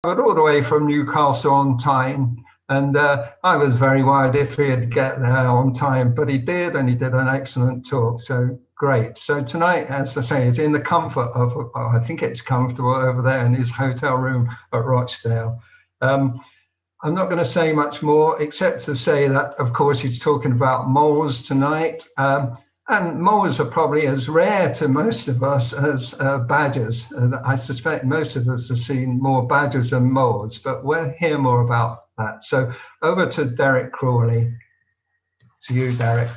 all the way from Newcastle on Tyne, and I was very worried if he'd get there on time, but he did, and he did an excellent talk. So great. So tonight, as I say, is in the comfort of, I think it's comfortable over there in his hotel room at Rochdale. I'm not going to say much more, except to say that, of course, he's talking about moles tonight. And moles are probably as rare to most of us as badgers. I suspect most of us have seen more badgers than moles, but we'll hear more about that. So over to Derek Crawley. To you, Derek.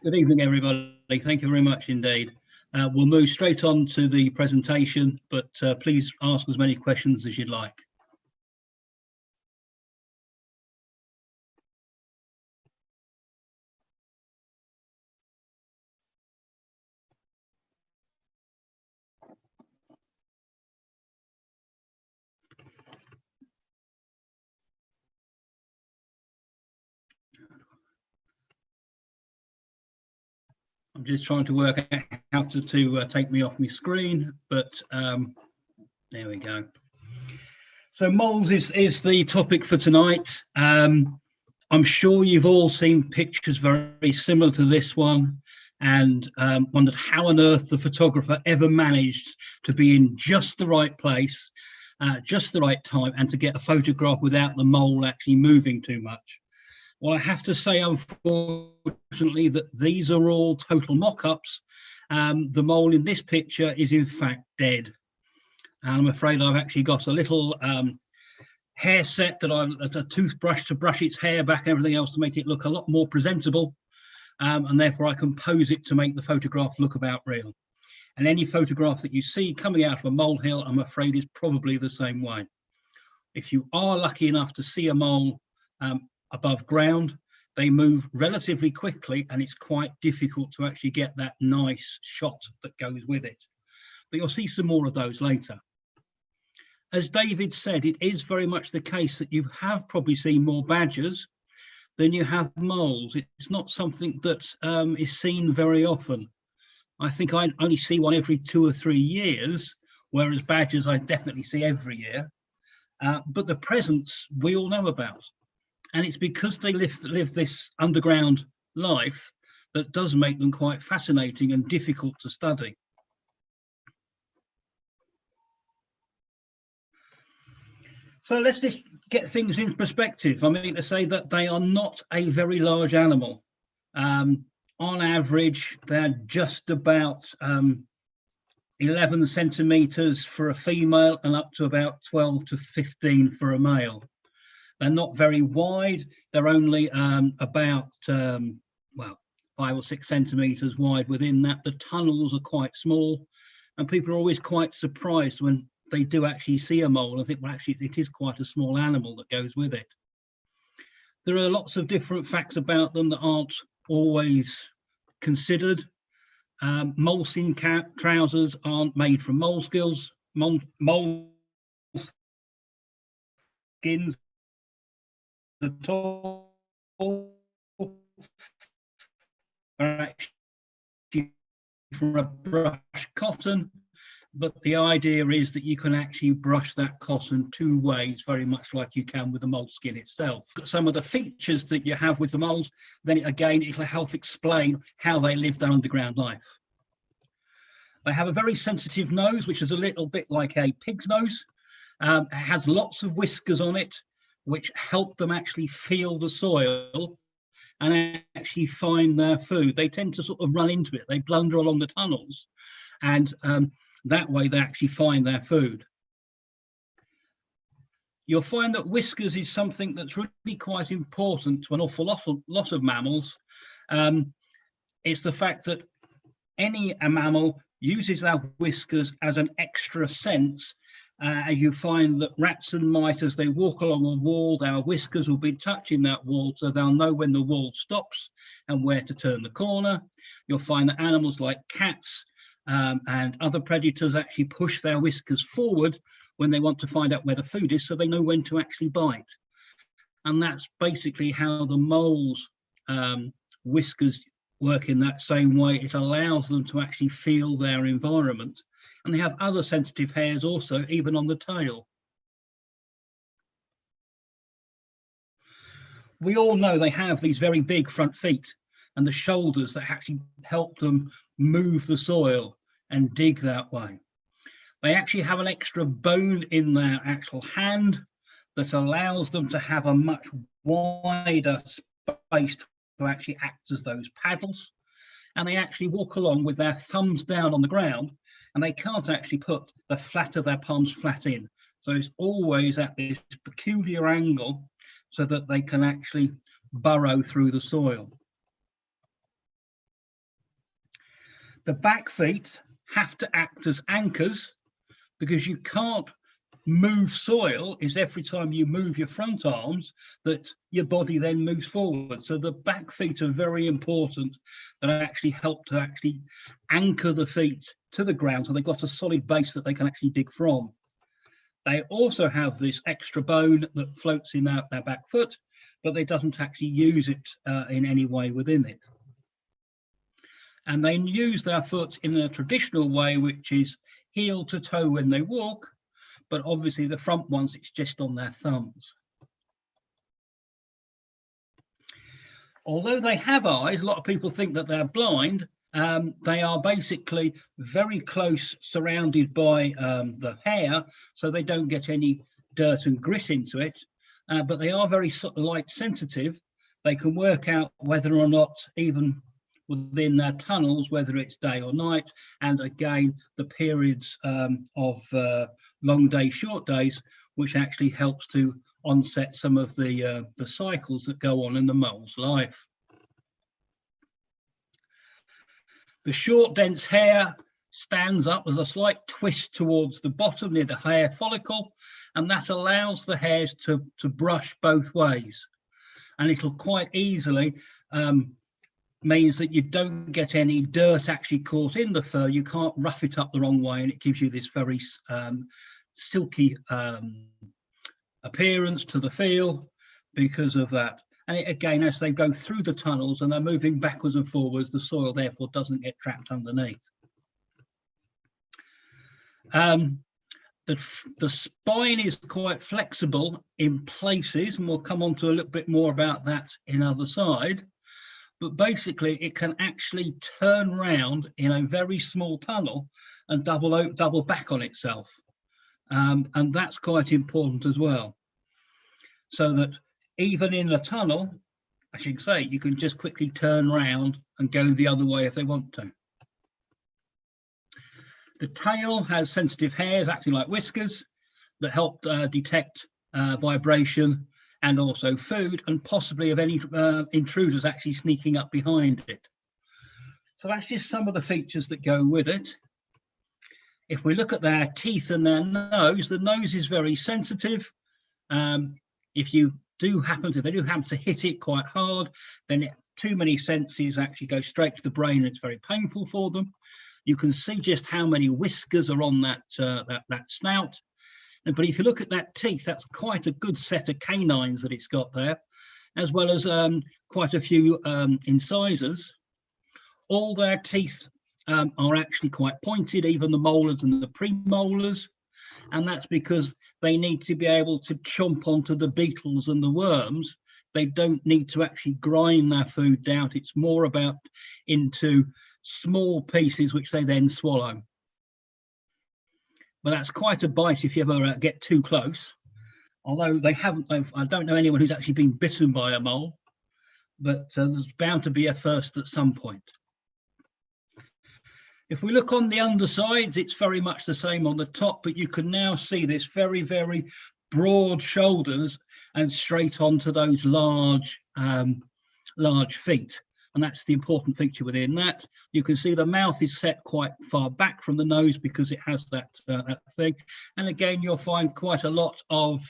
Good evening, everybody. Thank you very much indeed. We'll move straight on to the presentation, but please ask as many questions as you'd like. I'm just trying to work out how to take me off my screen, but there we go. So moles is the topic for tonight. I'm sure you've all seen pictures very similar to this one and wondered how on earth the photographer ever managed to be in just the right place, just the right time, and to get a photograph without the mole actually moving too much. Well, I have to say, unfortunately, that these are all total mock-ups. The mole in this picture is in fact dead. And I'm afraid I've actually got a little hair set that a toothbrush to brush its hair back and everything else to make it look a lot more presentable. And therefore I can pose it to make the photograph look about real. And any photograph that you see coming out of a molehill, I'm afraid, is probably the same way. If you are lucky enough to see a mole above ground, they move relatively quickly and it's quite difficult to actually get that nice shot that goes with it. But you'll see some more of those later. As David said, it is very much the case that you have probably seen more badgers than you have moles. It's not something that is seen very often. I think I only see one every 2 or 3 years, whereas badgers I definitely see every year. But the presence we all know about. And it's because they live this underground life that does make them quite fascinating and difficult to study. So let's just get things in perspective. I mean, to say that they are not a very large animal. On average, they're just about 11 centimeters for a female and up to about 12 to 15 for a male. They're not very wide. They're only about, well, 5 or 6 centimeters wide within that. The tunnels are quite small, and people are always quite surprised when they do actually see a mole. I think, well, actually, it is quite a small animal that goes with it. There are lots of different facts about them that aren't always considered. Moleskin trousers aren't made from moleskins. Moleskins at all are actually from a brushed cotton, but the idea is that you can actually brush that cotton 2 ways, very much like you can with the moleskin itself. Some of the features that you have with the moles, then again, it'll help explain how they live their underground life. They have a very sensitive nose, which is a little bit like a pig's nose. It has lots of whiskers on it, which help them actually feel the soil and actually find their food. They tend to sort of run into it. They blunder along the tunnels, and that way they actually find their food. You'll find that whiskers is something that's really quite important to an awful lot of mammals. It's the fact that any mammal uses our whiskers as an extra sense. You find that rats and mice, as they walk along a wall, their whiskers will be touching that wall, so they'll know when the wall stops and where to turn the corner. You'll find that animals like cats and other predators actually push their whiskers forward when they want to find out where the food is, so they know when to actually bite. And that's basically how the moles' whiskers work in that same way. It allows them to actually feel their environment And they have other sensitive hairs also, even on the tail. We all know they have these very big front feet and the shoulders that actually help them move the soil and dig that way. They actually have an extra bone in their actual hand that allows them to have a much wider space to actually act as those paddles. And they actually walk along with their thumbs down on the ground, and they can't actually put the flat of their palms flat in. So it's always at this peculiar angle so that they can actually burrow through the soil. The back feet have to act as anchors, because you can't move soil is every time you move your front arms that your body then moves forward. So the back feet are very important, that actually help to actually anchor the feet to the ground, so they've got a solid base that they can actually dig from. They also have this extra bone that floats in their back foot, but they doesn't actually use it in any way within it. And they use their foot in a traditional way, which is heel to toe when they walk, but obviously the front ones, it's just on their thumbs. Although they have eyes, a lot of people think that they're blind. They are basically very close, surrounded by the hair, so they don't get any dirt and grit into it, but they are very light sensitive. They can work out whether or not, even within their tunnels, whether it's day or night, and again the periods of long days, short days, which actually helps to onset some of the cycles that go on in the mole's life. The short dense hair stands up as a slight twist towards the bottom near the hair follicle, and that allows the hairs to brush both ways, and it'll quite easily means that you don't get any dirt actually caught in the fur. You can't rough it up the wrong way, and it gives you this very silky appearance to the feel because of that. And again, as they go through the tunnels and they're moving backwards and forwards, the soil therefore doesn't get trapped underneath. The spine is quite flexible in places, and we'll come on to a little bit more about that in other side. But basically it can actually turn round in a very small tunnel and double back on itself. And that's quite important as well. So that even in a tunnel, I should say, you can just quickly turn round and go the other way if they want to. The tail has sensitive hairs acting like whiskers that help detect vibration and also food, and possibly of any intruders actually sneaking up behind it. So that's just some of the features that go with it. If we look at their teeth and their nose, the nose is very sensitive. If you do happen to hit it quite hard, then too many senses actually go straight to the brain, and it's very painful for them. You can see just how many whiskers are on that snout. But if you look at that teeth, that's quite a good set of canines that it's got there, as well as quite a few incisors. All their teeth are actually quite pointed, even the molars and the premolars, and that's because they need to be able to chomp onto the beetles and the worms. They don't need to actually grind their food down. It's more about into small pieces which they then swallow. But that's quite a bite if you ever get too close. Although they haven't, I don't know anyone who's actually been bitten by a mole, but there's bound to be a first at some point. If we look on the undersides, it's very much the same on the top, but you can now see this very, very broad shoulders and straight onto those large feet. And that's the important feature within that. You can see the mouth is set quite far back from the nose because it has that thing. And again, you'll find quite a lot of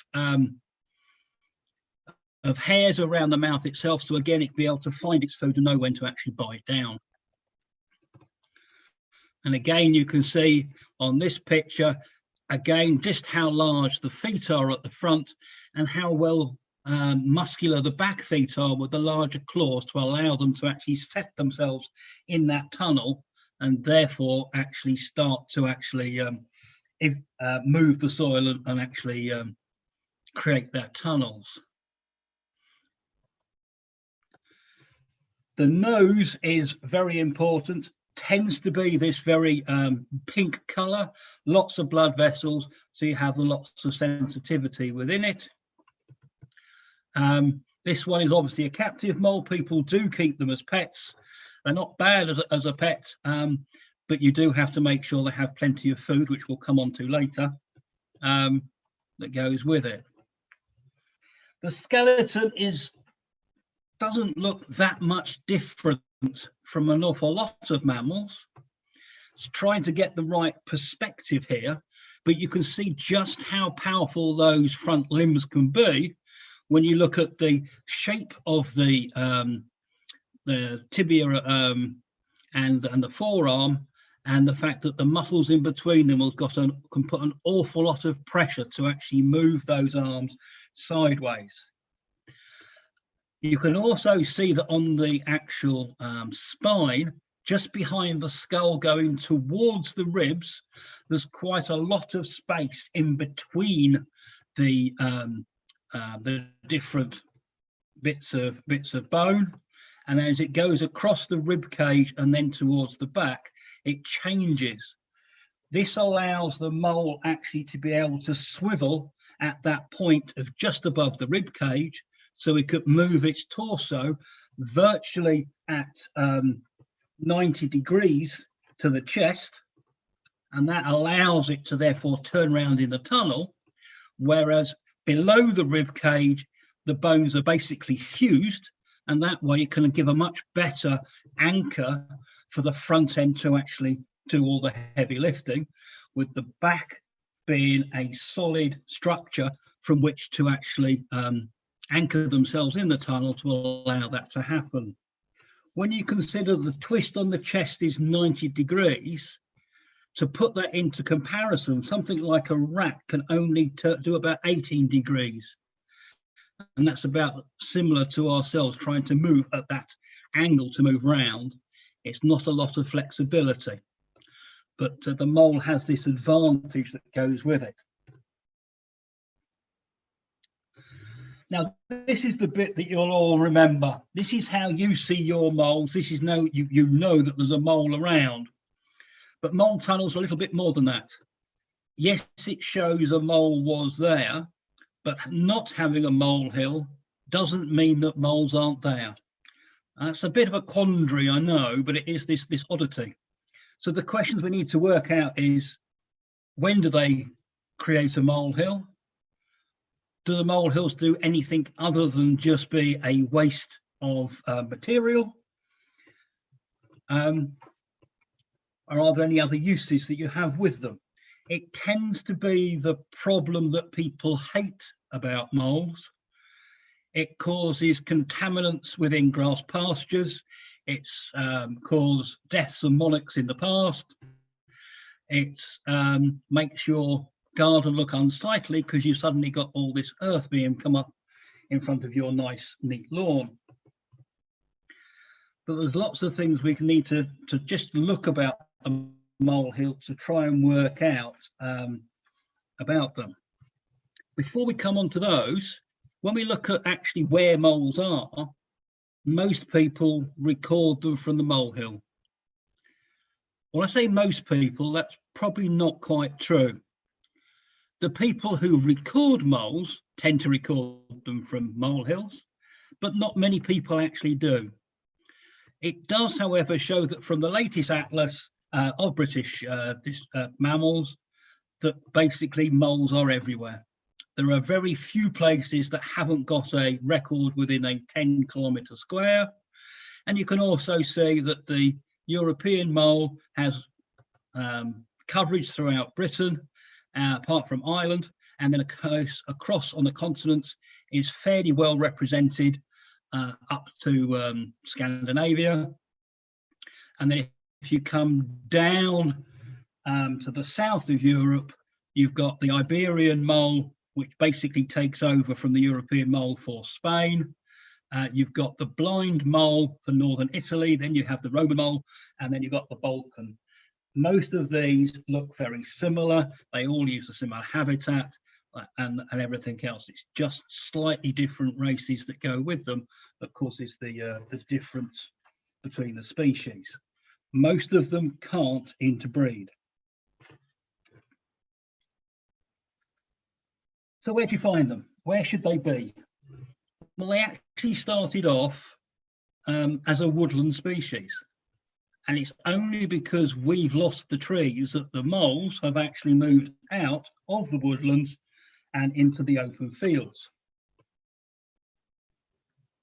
hairs around the mouth itself. So again, it'll be able to find its food and know when to actually bite down. And again, you can see on this picture, again, just how large the feet are at the front and how well muscular the back feet are with the larger claws to allow them to actually set themselves in that tunnel and therefore actually start to actually move the soil and actually create their tunnels. The nose is very important, tends to be this very pink color, lots of blood vessels, so you have lots of sensitivity within it. This one is obviously a captive mole. People do keep them as pets. They're not bad as a pet, but you do have to make sure they have plenty of food, which we'll come on to later, that goes with it. The skeleton doesn't look that much different from an awful lot of mammals. It's trying to get the right perspective here, but you can see just how powerful those front limbs can be when you look at the shape of the tibia and the forearm, and the fact that the muscles in between them can put an awful lot of pressure to actually move those arms sideways. You can also see that on the actual spine, just behind the skull going towards the ribs, there's quite a lot of space in between the different bits of bone. And as it goes across the rib cage and then towards the back, it changes. This allows the mole actually to be able to swivel at that point of just above the rib cage, so it could move its torso virtually at 90 degrees to the chest, and that allows it to therefore turn around in the tunnel, whereas below the rib cage the bones are basically fused, and that way it can give a much better anchor for the front end to actually do all the heavy lifting, with the back being a solid structure from which to actually anchor themselves in the tunnel to allow that to happen. When you consider the twist on the chest is 90 degrees, to put that into comparison, something like a rat can only do about 18 degrees. And that's about similar to ourselves trying to move at that angle to move round. It's not a lot of flexibility, but the mole has this advantage that goes with it. Now, this is the bit that you'll all remember. This is how you see your moles. This is you know that there's a mole around. But mole tunnels are a little bit more than that. Yes, it shows a mole was there, but not having a molehill doesn't mean that moles aren't there. That's a bit of a quandary, I know, but it is this oddity. So the questions we need to work out is, when do they create a molehill? Do the molehills do anything other than just be a waste of material? Or are there any other uses that you have with them? It tends to be the problem that people hate about moles. It causes contaminants within grass pastures. It's caused deaths of monarchs in the past. It makes your garden look unsightly because you suddenly got all this earth being come up in front of your nice, neat lawn. But there's lots of things we need to just look about a molehill to try and work out about them. Before we come on to those, when we look at actually where moles are, most people record them from the molehill. When I say most people, that's probably not quite true. The people who record moles tend to record them from molehills, but not many people actually do. It does, however, show that from the latest atlas of British mammals, that basically moles are everywhere. There are very few places that haven't got a record within a 10-kilometre square. And you can also see that the European mole has coverage throughout Britain, apart from Ireland, and then across on the continents is fairly well represented up to Scandinavia. And then if you come down to the south of Europe, you've got the Iberian mole, which basically takes over from the European mole for Spain. You've got the blind mole for northern Italy, then you have the Roman mole, and then you've got the Balkan. Most of these look very similar. They all use a similar habitat and everything else. It's just slightly different races that go with them that causes the difference between the species. Most of them can't interbreed. So where do you find them? Where should they be? Well, they actually started off as a woodland species. And it's only because we've lost the trees that the moles have actually moved out of the woodlands and into the open fields.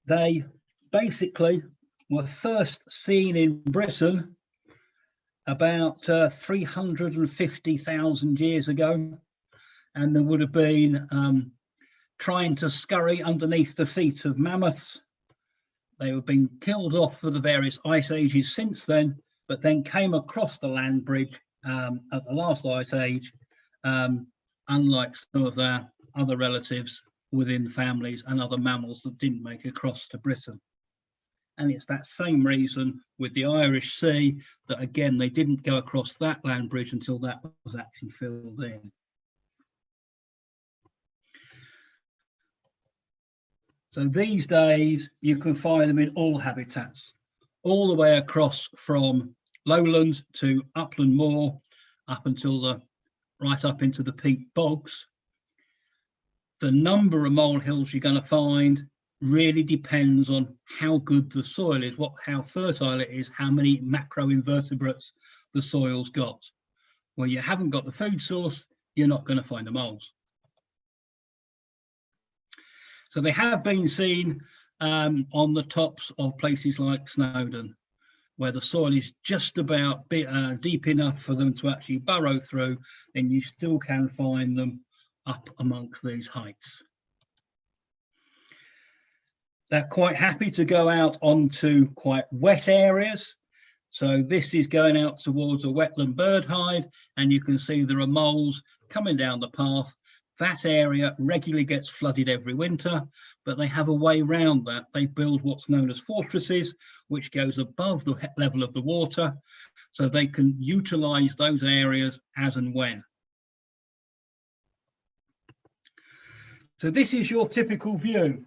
They basically were first seen in Britain about 350,000 years ago, and there would have been trying to scurry underneath the feet of mammoths. They have been killed off for the various ice ages since then, but then came across the land bridge at the last ice age, unlike some of their other relatives within families and other mammals that didn't make across to Britain. And it's that same reason with the Irish Sea that, again, they didn't go across that land bridge until that was actually filled in. So these days, you can find them in all habitats, all the way across from lowland to upland moor, up until right up into the peat bogs. The number of molehills you're going to find really depends on how good the soil is, how fertile it is, how many macroinvertebrates the soil's got. Where you haven't got the food source, you're not going to find the moles. So they have been seen on the tops of places like Snowdon, where the soil is just about deep enough for them to actually burrow through, then you still can find them up amongst these heights. They're quite happy to go out onto quite wet areas. So this is going out towards a wetland bird hive, and you can see there are moles coming down the path. That area regularly gets flooded every winter, but they have a way around that. They build what's known as fortresses, which goes above the level of the water, so they can utilize those areas as and when. So this is your typical view.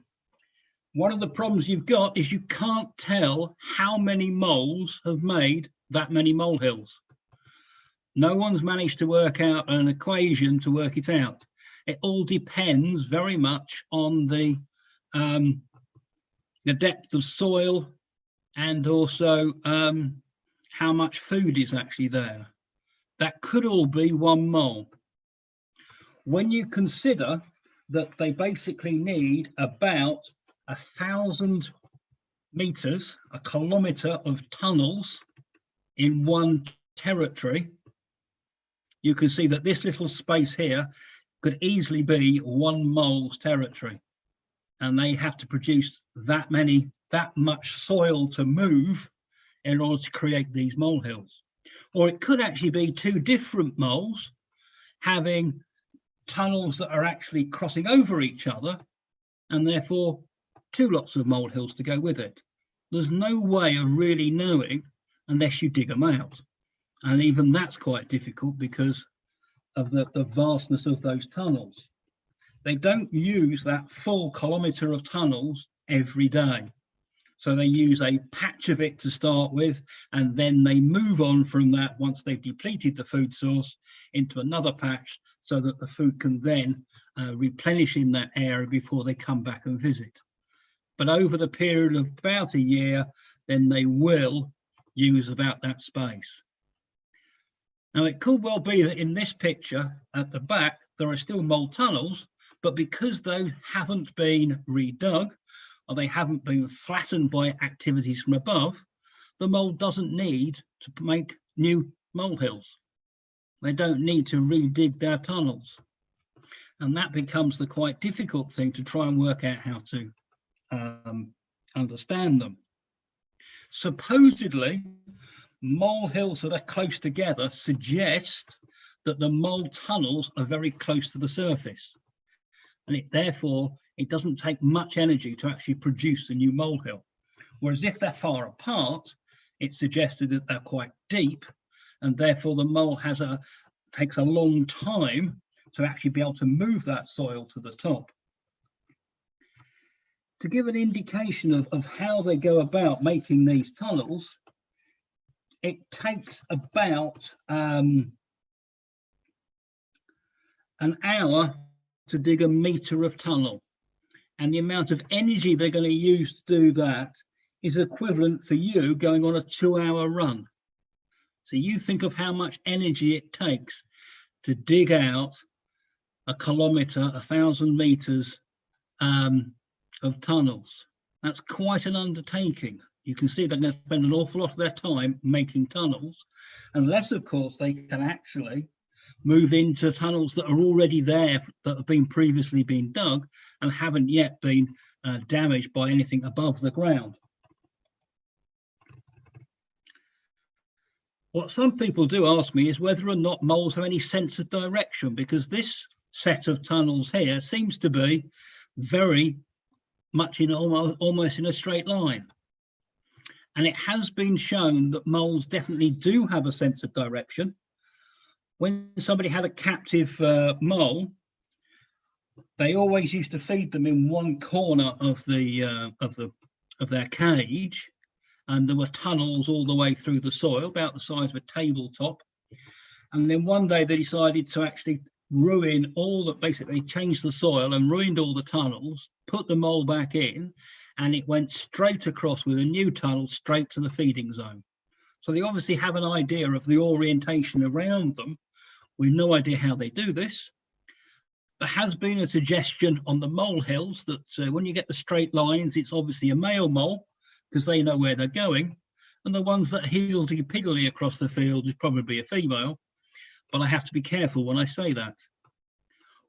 One of the problems you've got is you can't tell how many moles have made that many molehills. No one's managed to work out an equation to work it out. It all depends very much on the depth of soil and also how much food is actually there. That could all be one mole. When you consider that they basically need about 1,000 meters, a kilometer of tunnels in one territory, you can see that this little space here could easily be one mole's territory, and they have to produce that much soil to move in order to create these molehills. Or it could actually be two different moles having tunnels that are actually crossing over each other, and therefore two lots of molehills to go with it. There's no way of really knowing unless you dig them out, and even that's quite difficult because of the vastness of those tunnels. They don't use that full kilometer of tunnels every day. So they use a patch of it to start with, and then they move on from that once they've depleted the food source into another patch so that the food can then replenish in that area before they come back and visit. But over the period of about a year, then they will use about that space. Now, it could well be that in this picture at the back, there are still mole tunnels, but because those haven't been redug or they haven't been flattened by activities from above, the mole doesn't need to make new molehills. They don't need to redig their tunnels. And that becomes the quite difficult thing to try and work out how to understand them. Supposedly, molehills that are close together suggest that the mole tunnels are very close to the surface, and it therefore it doesn't take much energy to actually produce a new molehill. Whereas if they're far apart, it's suggested that they're quite deep, and therefore the mole takes a long time to actually be able to move that soil to the top. To give an indication of how they go about making these tunnels, it takes about an hour to dig a meter of tunnel. And the amount of energy they're going to use to do that is equivalent for you going on a 2-hour run. So you think of how much energy it takes to dig out a kilometre, 1,000 metres of tunnels. That's quite an undertaking. You can see they're going to spend an awful lot of their time making tunnels, unless, of course, they can actually move into tunnels that are already there, that have been previously been dug and haven't yet been damaged by anything above the ground. What some people do ask me is whether or not moles have any sense of direction, because this set of tunnels here seems to be very much in almost in a straight line. And it has been shown that moles definitely do have a sense of direction. When somebody had a captive mole, they always used to feed them in one corner of their cage, and there were tunnels all the way through the soil, about the size of a tabletop. And then one day they decided to actually basically changed the soil and ruined all the tunnels, put the mole back in, and it went straight across with a new tunnel straight to the feeding zone. So they obviously have an idea of the orientation around them. We've no idea how they do this. There has been a suggestion on the mole hills that when you get the straight lines, it's obviously a male mole because they know where they're going. And the ones that higgledy-piggledy across the field is probably a female. But I have to be careful when I say that.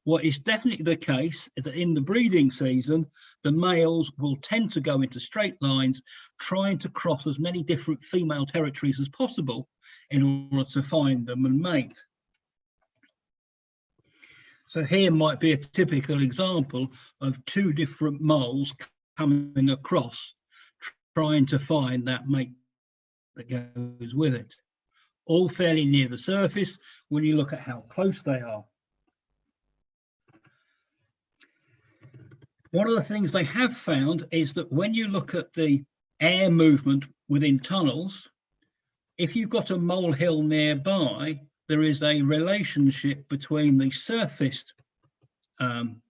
What is definitely the case is that in the breeding season, the males will tend to go into straight lines, trying to cross as many different female territories as possible in order to find them and mate. So here might be a typical example of two different moles coming across, trying to find that mate that goes with it. All fairly near the surface when you look at how close they are. One of the things they have found is that when you look at the air movement within tunnels, if you've got a molehill nearby, there is a relationship between the surface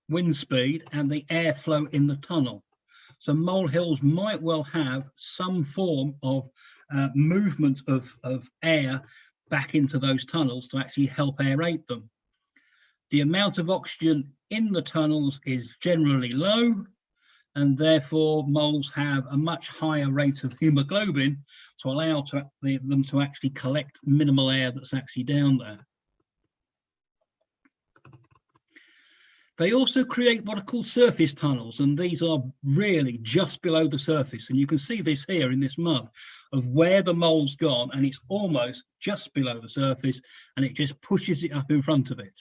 wind speed and the airflow in the tunnel. So molehills might well have some form of movement of air back into those tunnels to actually help aerate them. The amount of oxygen in the tunnels is generally low, and therefore moles have a much higher rate of hemoglobin to allow them to actually collect minimal air that's actually down there. They also create what are called surface tunnels, and these are really just below the surface. And you can see this here in this mud of where the mole's gone, and it's almost just below the surface, and it just pushes it up in front of it.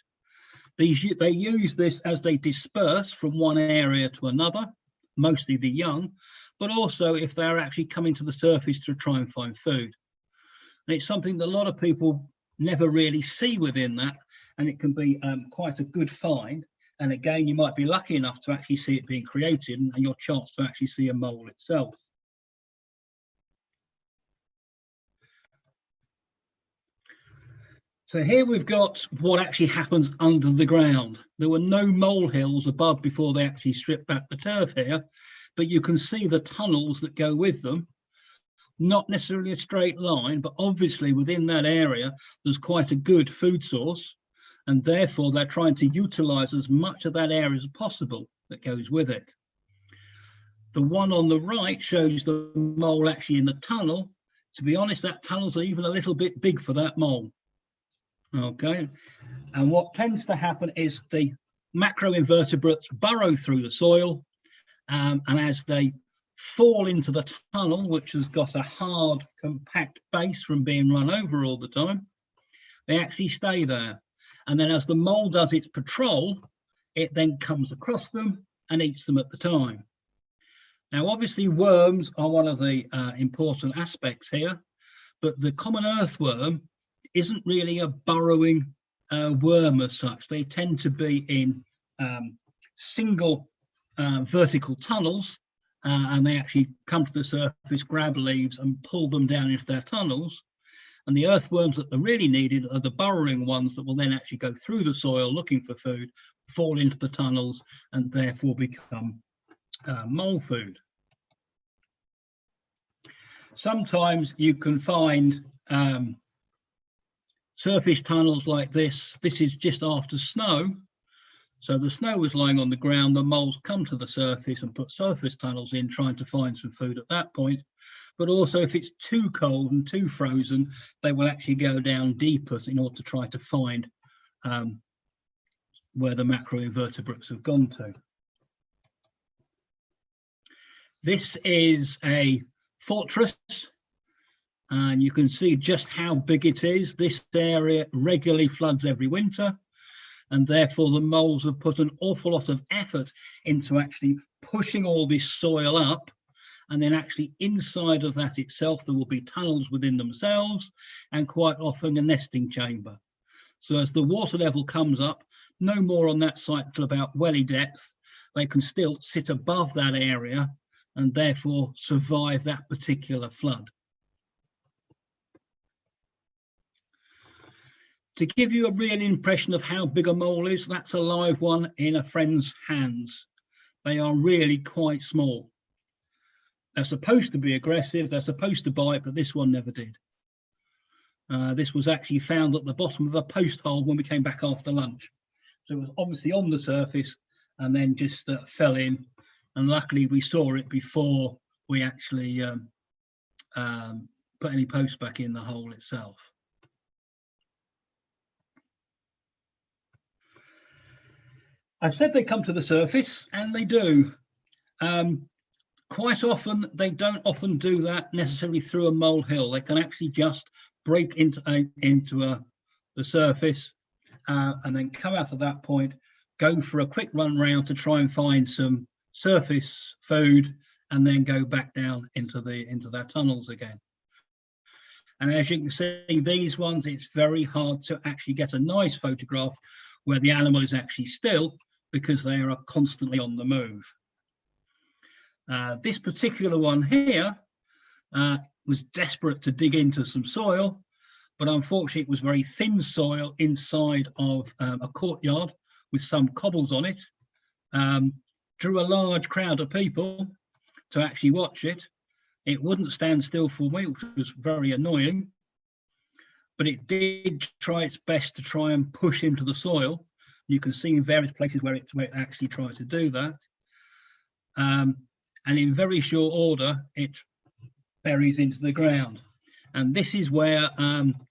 They use this as they disperse from one area to another, mostly the young, but also if they're actually coming to the surface to try and find food. And it's something that a lot of people never really see within that, and it can be quite a good find. And again, you might be lucky enough to actually see it being created and your chance to actually see a mole itself. So here we've got what actually happens under the ground. There were no molehills above before they actually stripped back the turf here, but you can see the tunnels that go with them. Not necessarily a straight line, but obviously within that area, there's quite a good food source, and therefore they're trying to utilize as much of that area as possible that goes with it. The one on the right shows the mole actually in the tunnel. To be honest, that tunnel's even a little bit big for that mole. Okay, and what tends to happen is the macroinvertebrates burrow through the soil, and as they fall into the tunnel, which has got a hard, compact base from being run over all the time, they actually stay there. And then as the mole does its patrol, it then comes across them and eats them at the time. Now, obviously, worms are one of the important aspects here, but the common earthworm isn't really a burrowing worm as such. They tend to be in single vertical tunnels, and they actually come to the surface, grab leaves and pull them down into their tunnels. And the earthworms that are really needed are the burrowing ones that will then actually go through the soil looking for food, fall into the tunnels, and therefore become mole food. Sometimes you can find surface tunnels like this. This is just after snow. So the snow was lying on the ground, the moles come to the surface and put surface tunnels in, trying to find some food at that point. But also if it's too cold and too frozen, they will actually go down deeper in order to try to find where the macroinvertebrates have gone to. This is a fortress, and you can see just how big it is. This area regularly floods every winter, and therefore the moles have put an awful lot of effort into actually pushing all this soil up, and then actually inside of that itself there will be tunnels within themselves and quite often a nesting chamber. So as the water level comes up, no more on that site till about welly depth, they can still sit above that area and therefore survive that particular flood. To give you a real impression of how big a mole is, that's a live one in a friend's hands. They are really quite small. They're supposed to be aggressive, they're supposed to bite, but this one never did. This was actually found at the bottom of a post hole when we came back after lunch. So it was obviously on the surface and then just fell in. And luckily we saw it before we actually put any posts back in the hole itself. I said they come to the surface, and they do. Quite often, they don't often do that necessarily through a molehill. They can actually just break into the surface and then come out at that point, go for a quick run round to try and find some surface food, and then go back down into their tunnels again. And as you can see, these ones, it's very hard to actually get a nice photograph where the animal is actually still, because they are constantly on the move. This particular one here was desperate to dig into some soil, but unfortunately it was very thin soil inside of a courtyard with some cobbles on it. Drew a large crowd of people to actually watch it. It wouldn't stand still for me, which was very annoying, but it did try its best to try and push into the soil. You can see in various places where it actually tried to do that. And in very short order, it buries into the ground. And this is where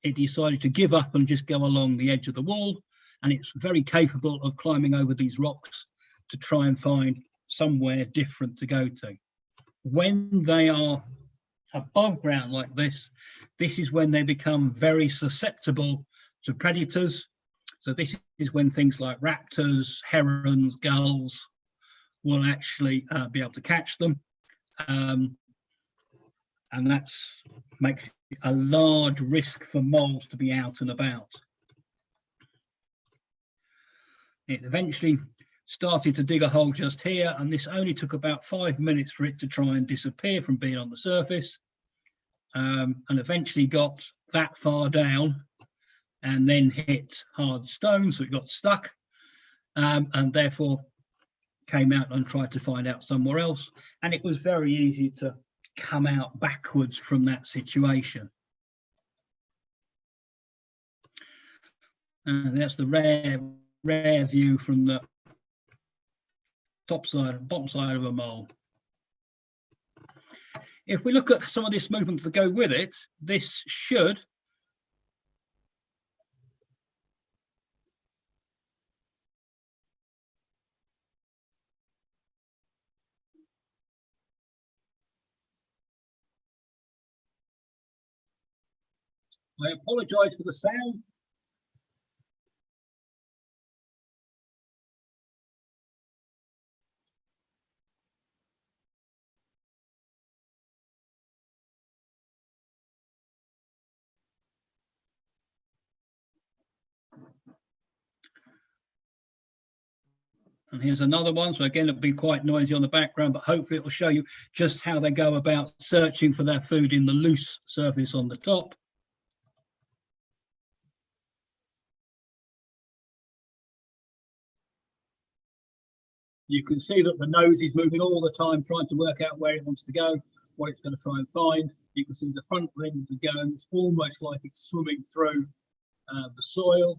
it decided to give up and just go along the edge of the wall. And it's very capable of climbing over these rocks to try and find somewhere different to go to. When they are above ground like this, this is when they become very susceptible to predators. So this is when things like raptors, herons, gulls will actually be able to catch them. And that makes it a large risk for moles to be out and about. It eventually started to dig a hole just here, and this only took about 5 minutes for it to try and disappear from being on the surface, and eventually got that far down and then hit hard stone, so it got stuck, and therefore came out and tried to find out somewhere else. And it was very easy to come out backwards from that situation. And that's the rare view from the bottom side of a mole. If we look at some of this movement to go with it, this should I apologise for the sound. And here's another one. So again, it'll be quite noisy on the background, but hopefully it will show you just how they go about searching for their food in the loose surface on the top. You can see that the nose is moving all the time, trying to work out where it wants to go, what it's going to try and find. You can see the front limbs are going. It's almost like it's swimming through the soil.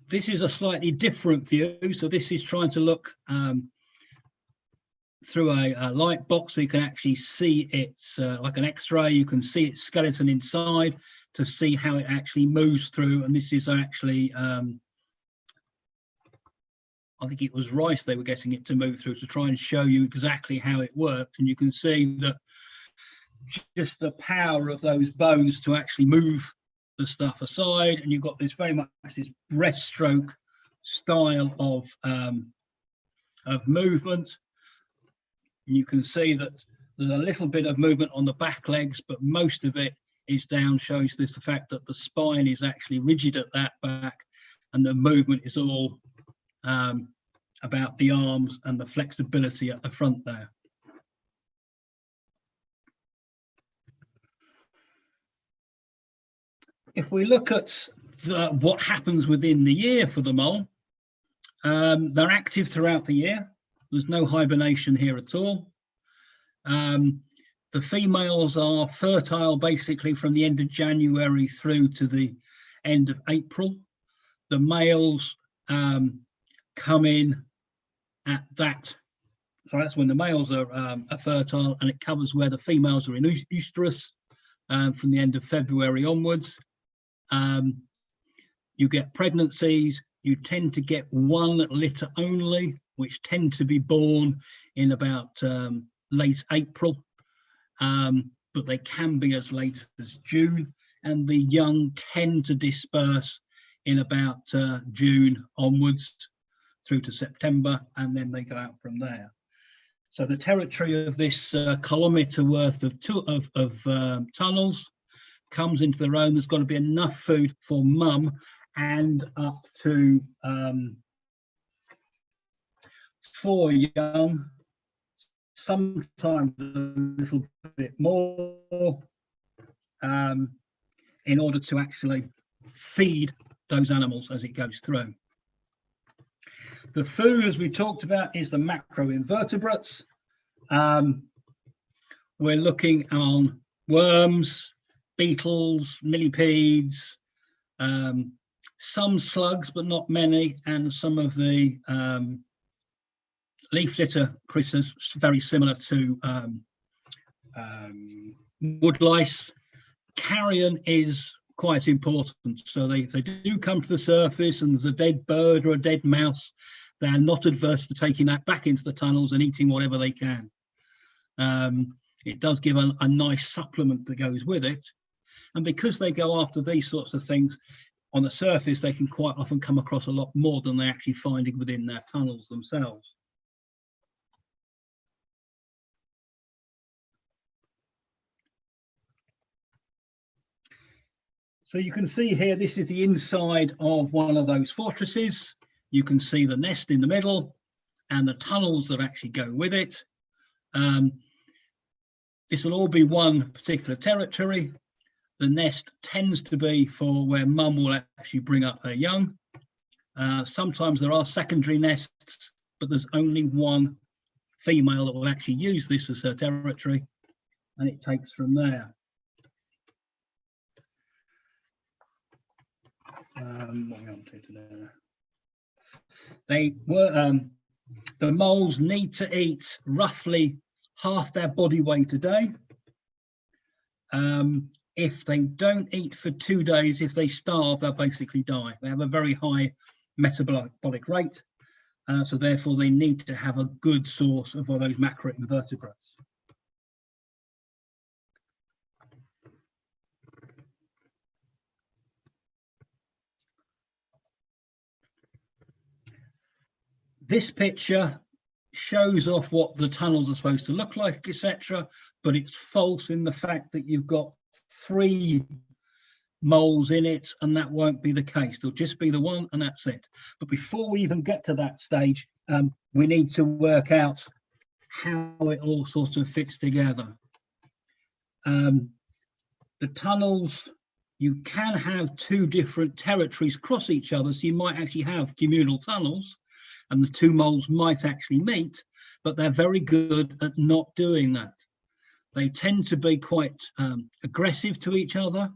This is a slightly different view. So this is trying to look through a light box, so you can actually see it's like an X-ray. You can see its skeleton inside to see how it actually moves through. And this is actually, I think it was rice they were getting it to move through to try and show you exactly how it worked. And you can see that just the power of those bones to actually move the stuff aside, and you've got this very much this breaststroke style of movement. And you can see that there's a little bit of movement on the back legs, but most of it is down, shows this the fact that the spine is actually rigid at that back, and the movement is all about the arms and the flexibility at the front there. If we look at what happens within the year for the mole, they're active throughout the year. There's no hibernation here at all. The females are fertile basically from the end of January through to the end of April. The males come in at that, so that's when the males are fertile, and it covers where the females are in oestrus from the end of February onwards. You get pregnancies. You tend to get one litter only, which tend to be born in about late April, but they can be as late as June, and the young tend to disperse in about June onwards through to September, and then they go out from there. So the territory of this kilometre worth of tunnels comes into their own. There's got to be enough food for mum and up to 4 young, sometimes a little bit more, in order to actually feed those animals as it goes through. The food, as we talked about, is the macroinvertebrates. We're looking on worms, beetles, millipedes, some slugs, but not many, and some of the leaf litter critters, very similar to woodlice. Carrion is quite important, so they do come to the surface, and there's a dead bird or a dead mouse. They're not adverse to taking that back into the tunnels and eating whatever they can. It does give a nice supplement that goes with it. And because they go after these sorts of things on the surface, they can quite often come across a lot more than they're actually finding within their tunnels themselves. So you can see here, this is the inside of one of those fortresses. You can see the nest in the middle and the tunnels that actually go with it. This will all be one particular territory. The nest tends to be for where mum will actually bring up her young. Sometimes there are secondary nests, but there's only one female that will actually use this as her territory, and it takes from there. What are we on to today? The moles need to eat roughly half their body weight a day. if they don't eat for 2 days, if they starve, they'll basically die. They have a very high metabolic rate, so therefore they need to have a good source of all those macroinvertebrates. This picture shows off what the tunnels are supposed to look like, etc., but it's false in the fact that you've got 3 moles in it, and that won't be the case. There'll just be the one, and that's it. But before we even get to that stage, we need to work out how it all sort of fits together. The tunnels, you can have 2 different territories cross each other, so you might actually have communal tunnels, and the 2 moles might actually meet, but they're very good at not doing that. They tend to be quite aggressive to each other,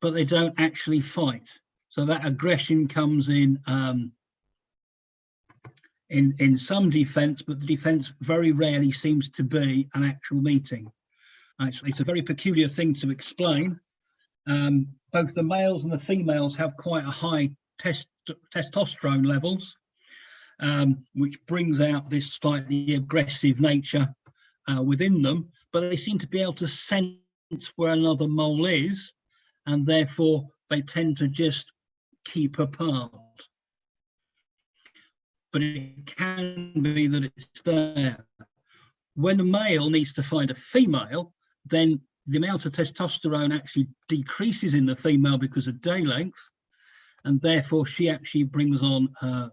but they don't actually fight. So that aggression comes in some defense, but the defense very rarely seems to be an actual meeting. It's a very peculiar thing to explain. Both the males and the females have quite a high testosterone levels, which brings out this slightly aggressive nature within them, but they seem to be able to sense where another mole is, and therefore they tend to just keep apart. But it can be that it's there. When a male needs to find a female, then the amount of testosterone actually decreases in the female because of day length, and therefore she actually brings on her,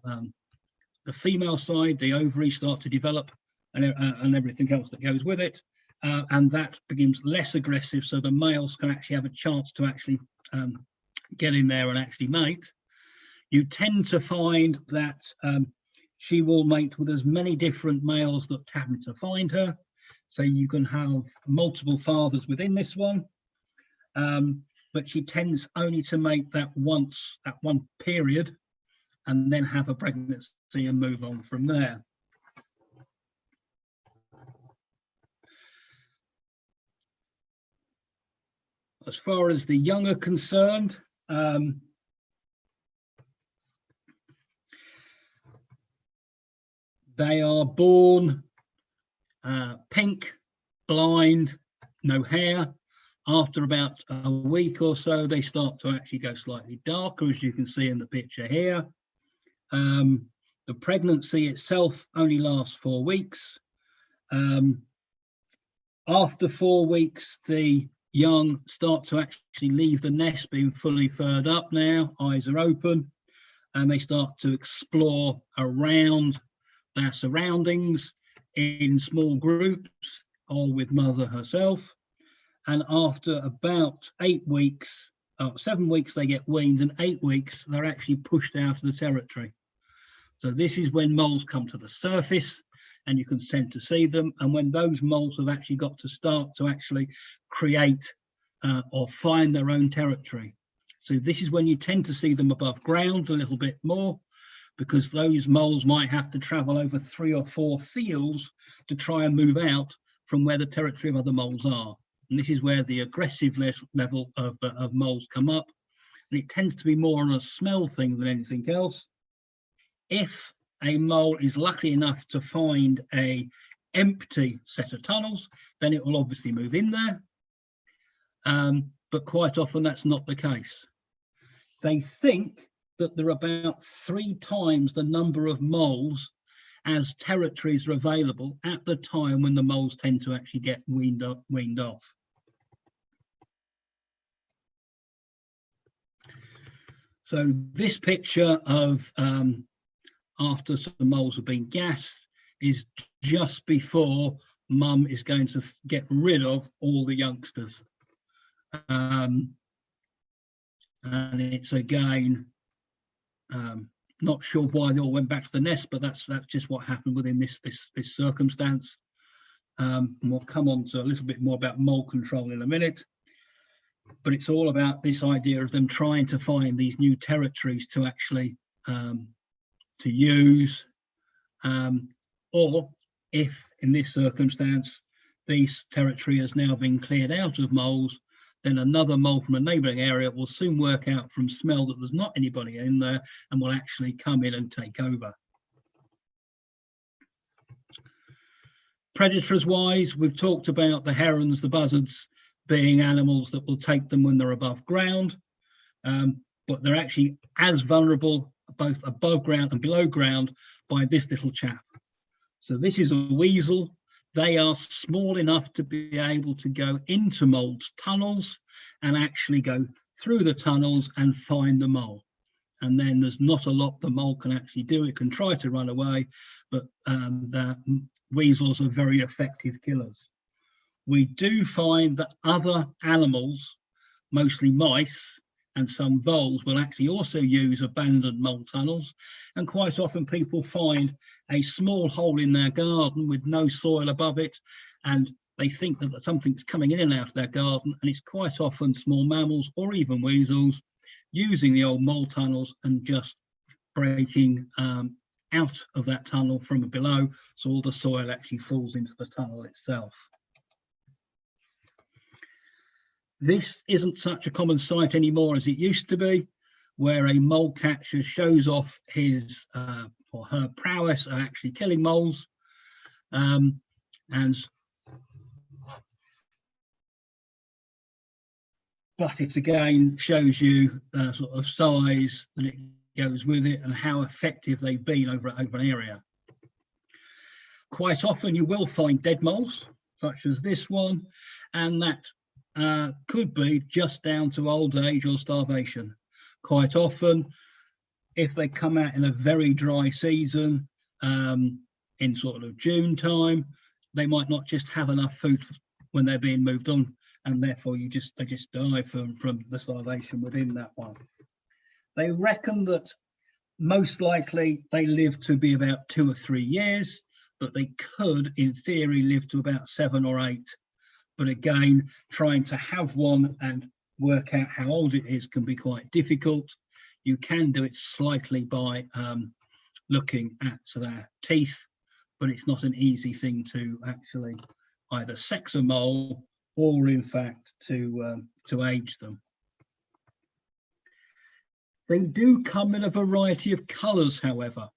the female side, the ovaries start to develop, and everything else that goes with it, and that becomes less aggressive, so the males can actually have a chance to actually get in there and actually mate. You tend to find that she will mate with as many different males that happen to find her, so you can have multiple fathers within this one, but she tends only to mate that once at one period and then have a pregnancy and move on from there. As far as the young are concerned, they are born pink, blind, no hair. After about a week or so, they start to actually go slightly darker, as you can see in the picture here. The pregnancy itself only lasts 4 weeks. After 4 weeks, the young start to actually leave the nest, being fully furred up now, eyes are open, and they start to explore around their surroundings in small groups or with mother herself. And after about 8 weeks, 7 weeks, they get weaned, and 8 weeks, they're actually pushed out of the territory. So this is when moles come to the surface, and you can tend to see them. And when those moles have actually got to start to actually create or find their own territory. So this is when you tend to see them above ground a little bit more, because those moles might have to travel over 3 or 4 fields to try and move out from where the territory of other moles are. And this is where the aggressive level of moles come up. And it tends to be more on a smell thing than anything else. If a mole is lucky enough to find an empty set of tunnels, then it will obviously move in there. But quite often that's not the case. They think that there are about 3 times the number of moles as territories are available at the time when the moles tend to actually get weaned off. So this picture of after some moles have been gassed is just before mum is going to get rid of all the youngsters. And it's again, not sure why they all went back to the nest, but that's just what happened within this circumstance. And we'll come on to a little bit more about mole control in a minute. But it's all about this idea of them trying to find these new territories to actually to use, or if in this circumstance this territory has now been cleared out of moles, then another mole from a neighbouring area will soon work out from smell that there's not anybody in there and will actually come in and take over. Predators wise, we've talked about the herons, the buzzards being animals that will take them when they're above ground, but they're actually as vulnerable both above ground and below ground by this little chap. So this is a weasel. They are small enough to be able to go into moles' tunnels and actually go through the tunnels and find the mole. And then there's not a lot the mole can actually do. It can try to run away, but the weasels are very effective killers. We do find that other animals, mostly mice and some voles, will actually also use abandoned mole tunnels. And quite often people find a small hole in their garden with no soil above it, and they think that something's coming in and out of their garden, and it's quite often small mammals or even weasels using the old mole tunnels and just breaking out of that tunnel from below, so all the soil actually falls into the tunnel itself. This isn't such a common sight anymore as it used to be, where a mole catcher shows off his or her prowess at actually killing moles. But it again shows you the sort of size that it goes with it and how effective they've been over an area. Quite often you will find dead moles, such as this one, and that could be just down to old age or starvation. Quite often, if they come out in a very dry season, in sort of June time, they might not just have enough food when they're being moved on, and therefore they just die from the starvation within that one. They reckon that most likely they live to be about 2 or 3 years, but they could, in theory, live to about 7 or 8. But again, trying to have one and work out how old it is can be quite difficult. You can do it slightly by looking at their teeth, but it's not an easy thing to actually either sex a mole or in fact to age them. They do come in a variety of colours, however.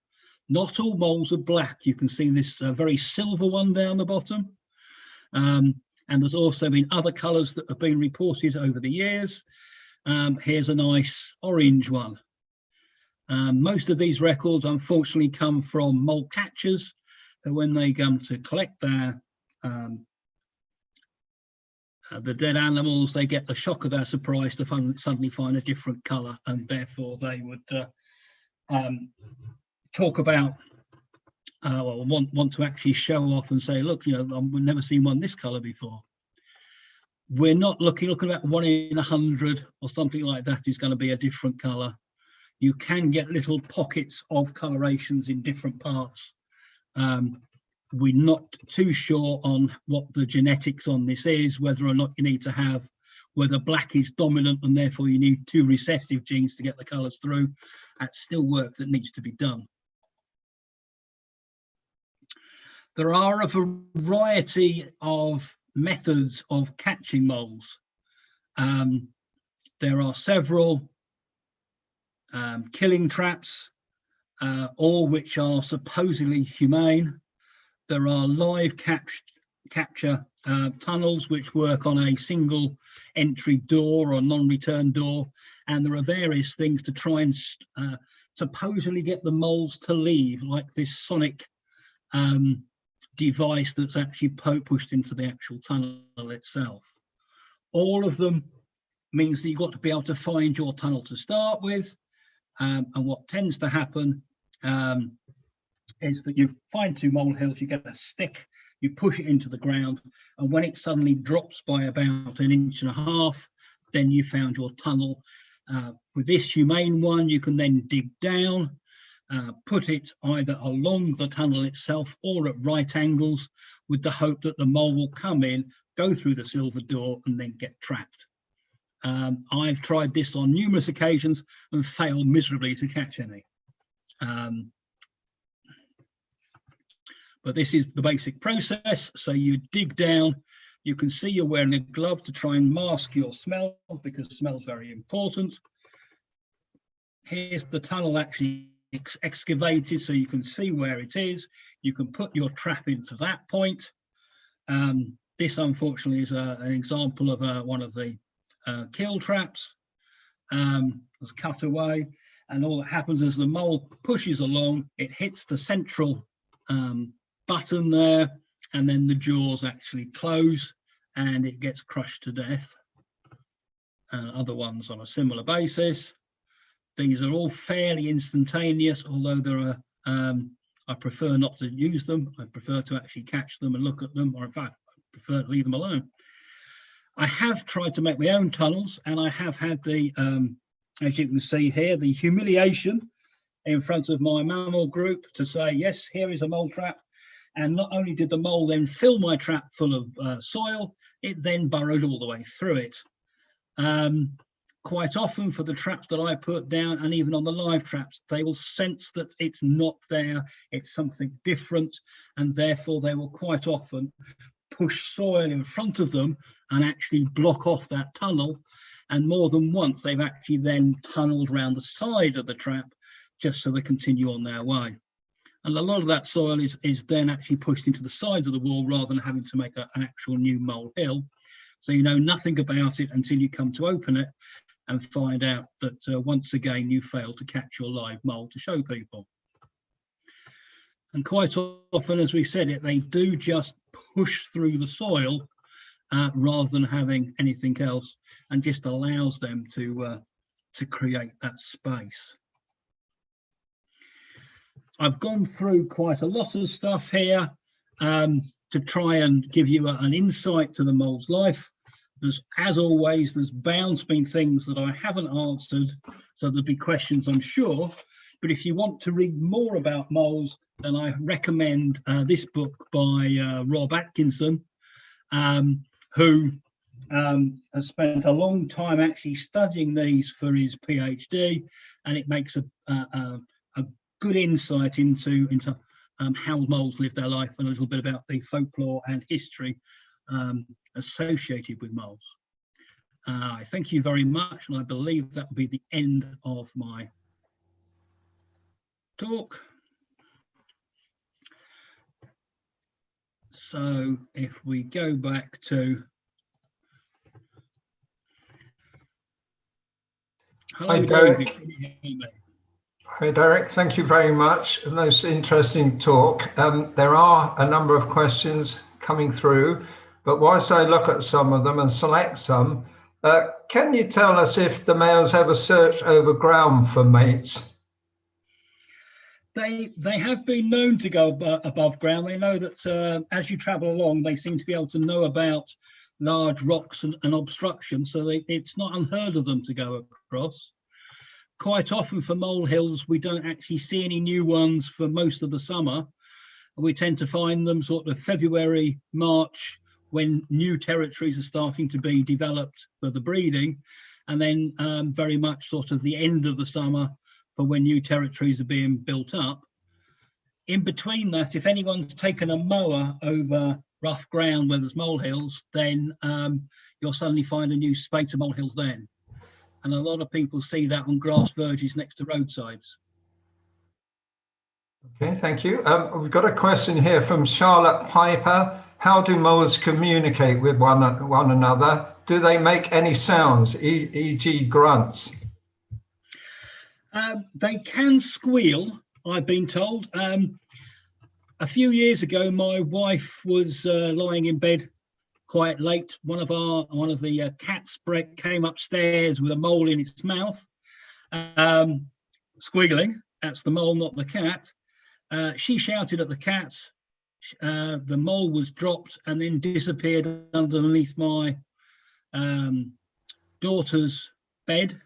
Not all moles are black. You can see this very silver one down the bottom. And there's also been other colours that have been reported over the years. Here's a nice orange one. Most of these records, unfortunately, come from mole catchers, who, when they come to collect their the dead animals, they get the shock of their surprise to suddenly find a different colour, and therefore they would talk about or want to actually show off and say, look, you know, we've never seen one this colour before. We're not looking at 1 in 100 or something like that is going to be a different colour. You can get little pockets of colorations in different parts. We're not too sure on what the genetics on this is, whether or not you need to have, whether black is dominant and therefore you need 2 recessive genes to get the colours through. That's still work that needs to be done. There are a variety of methods of catching moles. There are several killing traps, all which are supposedly humane. There are live capture tunnels which work on a single entry door or non-return door, and there are various things to try and supposedly get the moles to leave, like this sonic device that's actually pushed into the actual tunnel itself. All of them means that you've got to be able to find your tunnel to start with, and what tends to happen is that you find 2 molehills, you get a stick, you push it into the ground, and when it suddenly drops by about 1.5 inches, then you found your tunnel. With this humane one, you can then dig down, put it either along the tunnel itself or at right angles, with the hope that the mole will come in, go through the silver door and then get trapped. I've tried this on numerous occasions and failed miserably to catch any. But this is the basic process. So you dig down, You can see you're wearing a glove to try and mask your smell, because smell is very important. Here's the tunnel actually excavated, so you can see where it is. You can put your trap into that point. This unfortunately is an example of one of the kill traps. Was cut away, and all that happens is the mole pushes along, it hits the central button there, and then the jaws actually close and it gets crushed to death. Other ones on a similar basis. These are all fairly instantaneous, although there are I prefer not to use them. I prefer to actually catch them and look at them, or in fact I prefer to leave them alone. I have tried to make my own tunnels, and I have had the as you can see here, the humiliation in front of my mammal group to say, yes, here is a mole trap. And not only did the mole then fill my trap full of soil, it then burrowed all the way through it. Quite often for the traps that I put down, and even on the live traps, they will sense that it's not there, it's something different, and therefore they will quite often push soil in front of them and actually block off that tunnel. And more than once, they've actually then tunneled around the side of the trap just so they continue on their way. And a lot of that soil is then actually pushed into the sides of the wall rather than having to make an actual new mole hill. So you know nothing about it until you come to open it and find out that once again, you failed to catch your live mole to show people. And quite often, as we said it, they do just push through the soil rather than having anything else, and just allows them to create that space. I've gone through quite a lot of stuff here to try and give you an insight to the mole's life. There's, as always, there's bound to be things that I haven't answered, so there'll be questions, I'm sure. But if you want to read more about moles, then I recommend this book by Rob Atkinson, who has spent a long time actually studying these for his PhD, and it makes a good insight into how moles live their life, and a little bit about the folklore and history associated with moles. I thank you very much, and I believe that will be the end of my talk. So if we go back to Hi, Derek. Hi, Derek. Thank you very much. A most interesting talk. There are a number of questions coming through, but whilst I look at some of them and select some, can you tell us if the males ever search over ground for mates? They have been known to go above ground. They know that as you travel along, they seem to be able to know about large rocks and obstruction, so it's not unheard of them to go across. Quite often for molehills, we don't actually see any new ones for most of the summer. We tend to find them sort of February, March, when new territories are starting to be developed for the breeding, and then very much sort of the end of the summer for when new territories are being built up. In between that, if anyone's taken a mower over rough ground where there's molehills, then you'll suddenly find a new spate of molehills then. And a lot of people see that on grass verges next to roadsides. Okay, thank you. We've got a question here from Charlotte Piper. How do moles communicate with one another? Do they make any sounds, e.g. grunts? They can squeal, I've been told. A few years ago, my wife was lying in bed quite late. One of the cats came upstairs with a mole in its mouth, squealing. That's the mole, not the cat. She shouted at the cat. The mole was dropped and then disappeared underneath my daughter's bed.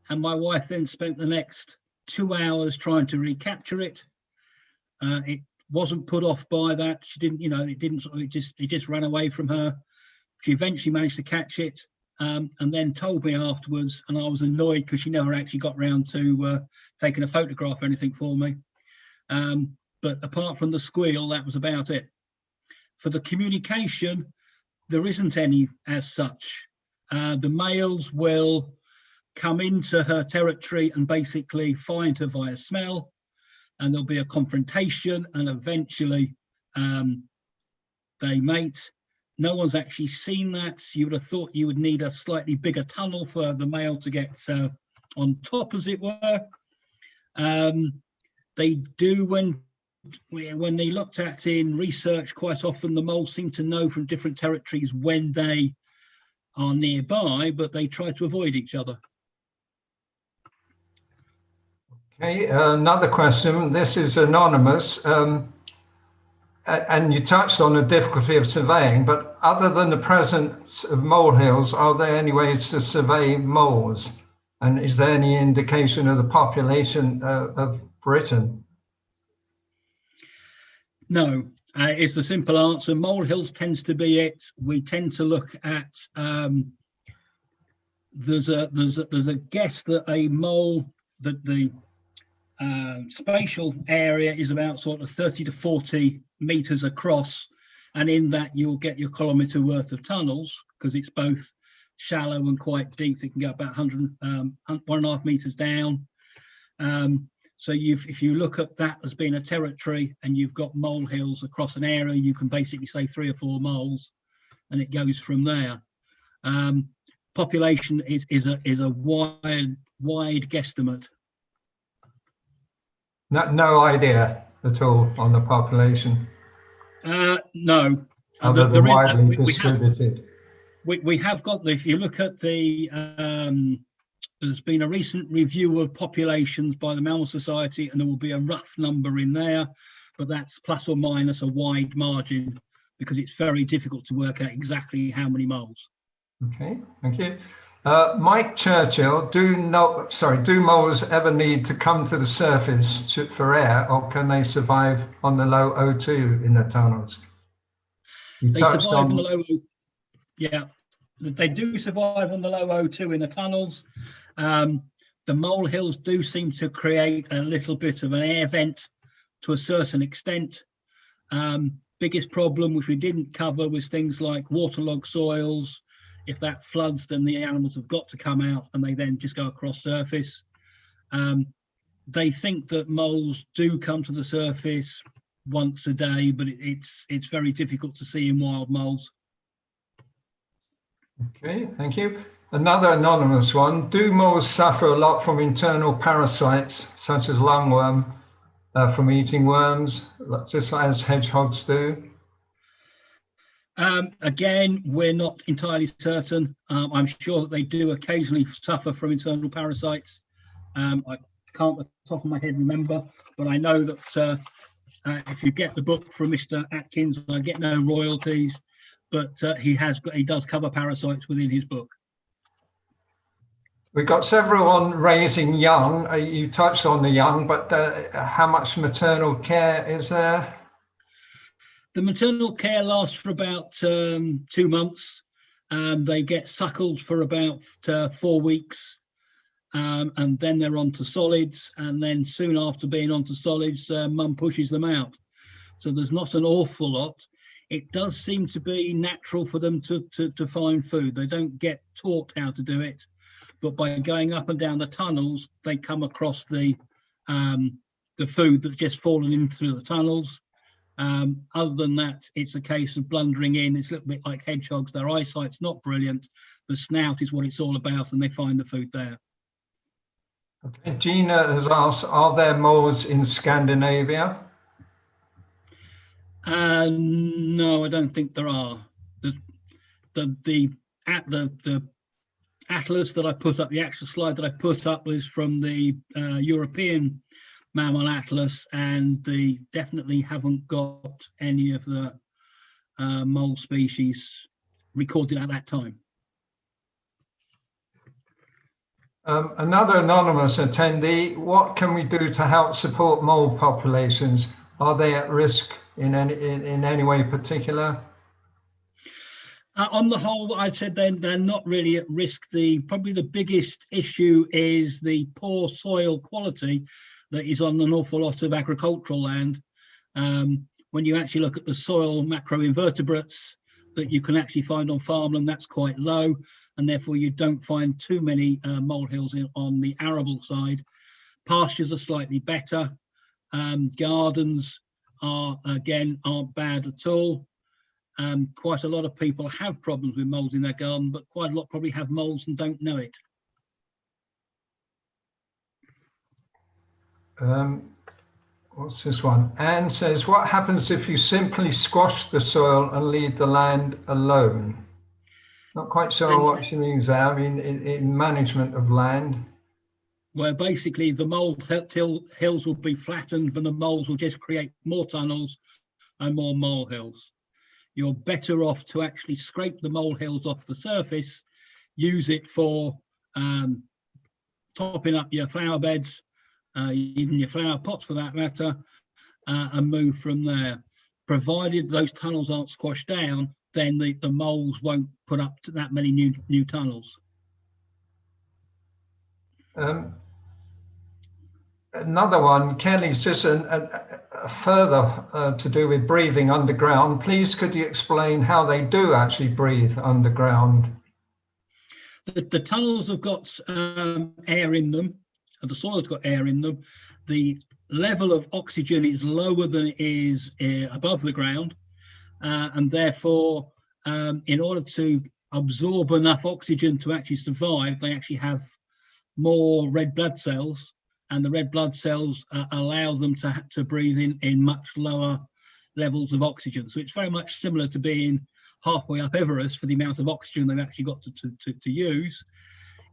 And my wife then spent the next 2 hours trying to recapture it. It wasn't put off by that. She didn't, it just ran away from her. She eventually managed to catch it and then told me afterwards, and I was annoyed because she never actually got round to taking a photograph or anything for me. But apart from the squeal, that was about it. For the communication, there isn't any as such. The males will come into her territory and basically find her via smell, and there'll be a confrontation, and eventually they mate. No one's actually seen that. You would have thought you would need a slightly bigger tunnel for the male to get on top, as it were. They do, when they looked at in research, quite often the moles seem to know from different territories when they are nearby, but they try to avoid each other. Okay, another question. This is anonymous. And you touched on the difficulty of surveying, but other than the presence of molehills, are there any ways to survey moles? And is there any indication of the population of Britain? No, it's the simple answer. Molehills tends to be it. We tend to look at, there's a guess that a mole, that the spatial area is about sort of 30 to 40 meters across, and in that you'll get your kilometre worth of tunnels, because it's both shallow and quite deep. They can go about 1.5 meters down. So if you look at that as being a territory and you've got molehills across an area, you can basically say 3 or 4 moles, and it goes from there. Population is a wide guesstimate. No idea at all on the population. No. Other than widely distributed. We have got, if you look at the, there's been a recent review of populations by the Mammal Society, and there will be a rough number in there, but that's plus or minus a wide margin, because it's very difficult to work out exactly how many moles. Okay, thank you. Mike Churchill, do moles ever need to come to the surface for air, or can they survive on the low O2 in the tunnels? They survive on the low, yeah, they do survive on the low O2 in the tunnels. The molehills do seem to create a little bit of an air vent to a certain extent. Biggest problem, which we didn't cover, was things like waterlogged soils. If that floods, then the animals have got to come out, and they then just go across surface. They think that moles do come to the surface once a day, but it's very difficult to see in wild moles. Okay, thank you. Another anonymous one. Do moles suffer a lot from internal parasites, such as lungworm, from eating worms, just as hedgehogs do? Again, we're not entirely certain. I'm sure that they do occasionally suffer from internal parasites. I can't at the top of my head remember, but I know that if you get the book from Mr. Atkins, I get no royalties, but he does cover parasites within his book. We've got several on raising young. You touched on the young, but how much maternal care is there? The maternal care lasts for about 2 months. They get suckled for about 4 weeks, and then they're on to solids. And then soon after being onto solids, mum pushes them out. So there's not an awful lot. It does seem to be natural for them to find food. They don't get taught how to do it, but by going up and down the tunnels, they come across the food that's just fallen in through the tunnels. Other than that, it's a case of blundering in. It's a little bit like hedgehogs. Their eyesight's not brilliant. The snout is what it's all about, and they find the food there. Okay. Gina has asked, are there moles in Scandinavia? No, I don't think there are. The atlas that I put up, the actual slide that I put up, was from the European Mammal Atlas, and they definitely haven't got any of the mole species recorded at that time. Another anonymous attendee, what can we do to help support mole populations? Are they at risk in any way particular? On the whole, I'd said they're not really at risk. Probably the biggest issue is the poor soil quality that is on an awful lot of agricultural land. When you actually look at the soil macroinvertebrates, that you can actually find on farmland, that's quite low, and therefore you don't find too many molehills on the arable side. Pastures are slightly better. Gardens aren't bad at all. Quite a lot of people have problems with moles in their garden, but quite a lot probably have moles and don't know it. What's this one? Anne says, what happens if you simply squash the soil and leave the land alone? Not quite sure what she means there. I mean, in management of land. Where basically the mole hills will be flattened, but the moles will just create more tunnels and more mole hills. You're better off to actually scrape the mole hills off the surface, use it for topping up your flower beds, even your flower pots for that matter, and move from there. Provided those tunnels aren't squashed down, then the moles won't put up to that many new tunnels. Another one, Kelly's just further to do with breathing underground. Please, could you explain how they do actually breathe underground? The tunnels have got air in them, and the soil's got air in them. The level of oxygen is lower than it is above the ground, and therefore, in order to absorb enough oxygen to actually survive, they actually have more red blood cells, and the red blood cells allow them to breathe in much lower levels of oxygen. So it's very much similar to being halfway up Everest for the amount of oxygen they've actually got to use.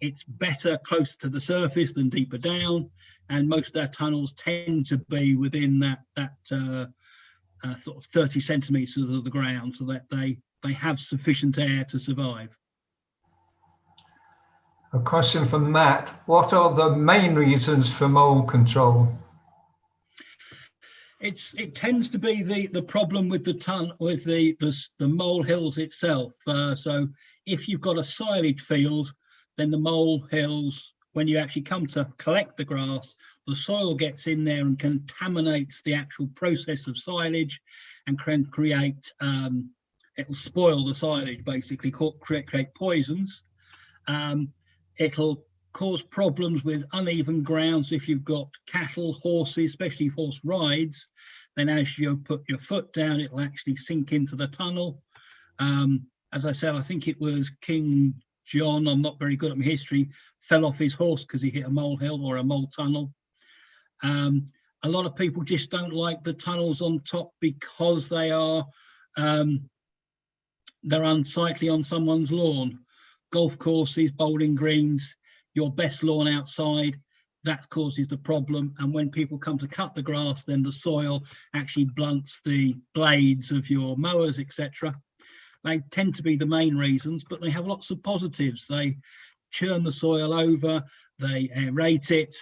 It's better closer to the surface than deeper down, and most of their tunnels tend to be within that sort of 30 centimeters of the ground, so that they have sufficient air to survive. A question from Matt. What are the main reasons for mole control? It tends to be the problem with the mole hills itself. So if you've got a silage field, then the mole hills, when you actually come to collect the grass, the soil gets in there and contaminates the actual process of silage, and can create it'll spoil the silage, basically create poisons. It'll cause problems with uneven grounds. If you've got cattle, horses, especially horse rides, then as you put your foot down, it'll actually sink into the tunnel. As I said, I think it was King John, I'm not very good at my history, fell off his horse because he hit a mole hill or a mole tunnel. A lot of people just don't like the tunnels on top because they are they're unsightly on someone's lawn. Golf courses, bowling greens, your best lawn outside, that causes the problem. And when people come to cut the grass, then the soil actually blunts the blades of your mowers, etc. They tend to be the main reasons, but they have lots of positives. They churn the soil over, they aerate it,